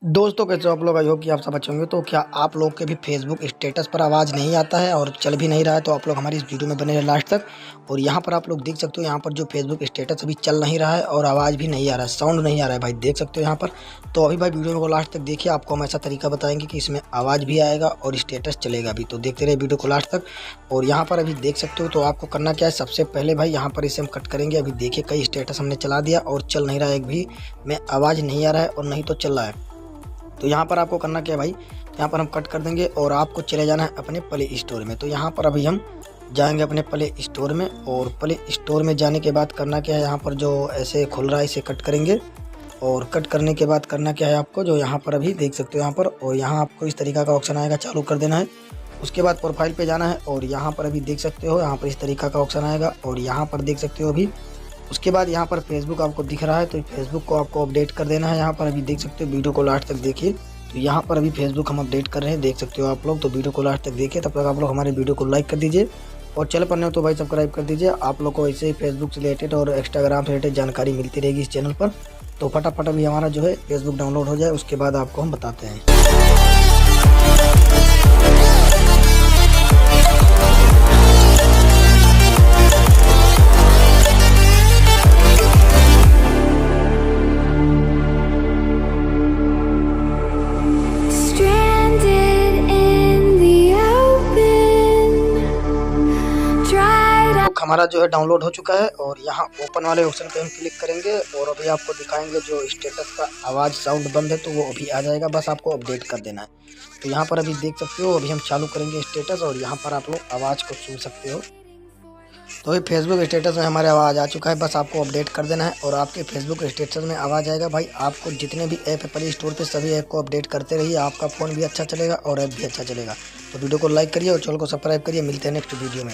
दोस्तों कैसे हो आप लोग। आई होप कि आप सब अच्छे होंगे। तो क्या आप लोग के भी फेसबुक स्टेटस पर आवाज़ नहीं आता है और चल भी नहीं रहा है, तो आप लोग हमारी इस वीडियो में बने रहे लास्ट तक। और यहाँ पर आप लोग देख सकते हो, यहाँ पर जो फेसबुक स्टेटस अभी चल नहीं रहा है और आवाज़ भी नहीं आ रहा है, साउंड नहीं आ रहा है भाई, देख सकते हो यहाँ पर। तो अभी भाई वीडियो को लास्ट तक देखिए, आपको हम ऐसा तरीका बताएंगे कि इसमें आवाज़ भी आएगा और स्टेटस चलेगा भी। तो देखते रहे वीडियो को लास्ट तक। और यहाँ पर अभी देख सकते हो, तो आपको करना क्या है, सबसे पहले भाई यहाँ पर इसे हम कट करेंगे। अभी देखिए कई स्टेटस हमने चला दिया और चल नहीं रहा है, एक भी में आवाज़ नहीं आ रहा है और नहीं तो चल रहा है। तो यहाँ पर आपको करना क्या है भाई, यहाँ पर हम कट कर देंगे और आपको चले जाना है अपने प्ले स्टोर में। तो यहाँ पर अभी हम जाएंगे अपने प्ले स्टोर में, और प्ले स्टोर में जाने के बाद करना क्या है, यहाँ पर जो ऐसे खुल रहा है इसे कट करेंगे। और कट करने के बाद करना क्या है आपको, जो यहाँ पर अभी देख सकते हो यहाँ पर, और यहाँ आपको इस तरीका का ऑप्शन आएगा, चालू कर देना है। उसके बाद प्रोफाइल पे जाना है और यहाँ पर अभी देख सकते हो, यहाँ पर इस तरीका का ऑप्शन आएगा और यहाँ पर देख सकते हो अभी। उसके बाद यहाँ पर फेसबुक आपको दिख रहा है, तो फेसबुक को आपको अपडेट कर देना है। यहाँ पर अभी देख सकते हो, वीडियो को लास्ट तक देखिए। तो यहाँ पर अभी फेसबुक हम अपडेट कर रहे हैं, देख सकते हो आप लोग। तो वीडियो को लास्ट तक देखिए, तब तक आप लोग हमारे वीडियो को लाइक कर दीजिए और चैनल पर नए हो तो भाई सब्सक्राइब कर दीजिए। आप लोग को ऐसे ही फेसबुक से रिलेटेड और इंस्टाग्राम से रिलेटेड जानकारी मिलती रहेगी इस चैनल पर। तो फटाफट अभी हमारा जो है फेसबुक डाउनलोड हो जाए, उसके बाद आपको हम बताते हैं। Stranded in the open, dried up. हमारा जो है डाउनलोड हो चुका है और यहाँ ओपन वाले ऑप्शन पे हम क्लिक करेंगे और अभी आपको दिखाएंगे जो स्टेटस का आवाज़ साउंड बंद है, तो वो अभी आ जाएगा, बस आपको अपडेट कर देना है। तो यहाँ पर अभी देख सकते हो, अभी हम चालू करेंगे स्टेटस और यहाँ पर आप लोग आवाज़ को सुन सकते हो। तो ये फेसबुक स्टेटस में हमारे आवाज़ आ चुका है, बस आपको अपडेट कर देना है और आपके फेसबुक स्टेटस में आवाज़ आएगा। भाई आपको जितने भी ऐप है प्ले स्टोर पे, सभी ऐप को अपडेट करते रहिए, आपका फ़ोन भी अच्छा चलेगा और ऐप भी अच्छा चलेगा। तो वीडियो को लाइक करिए और चैनल को सब्सक्राइब करिए। मिलते हैं नेक्स्ट वीडियो में।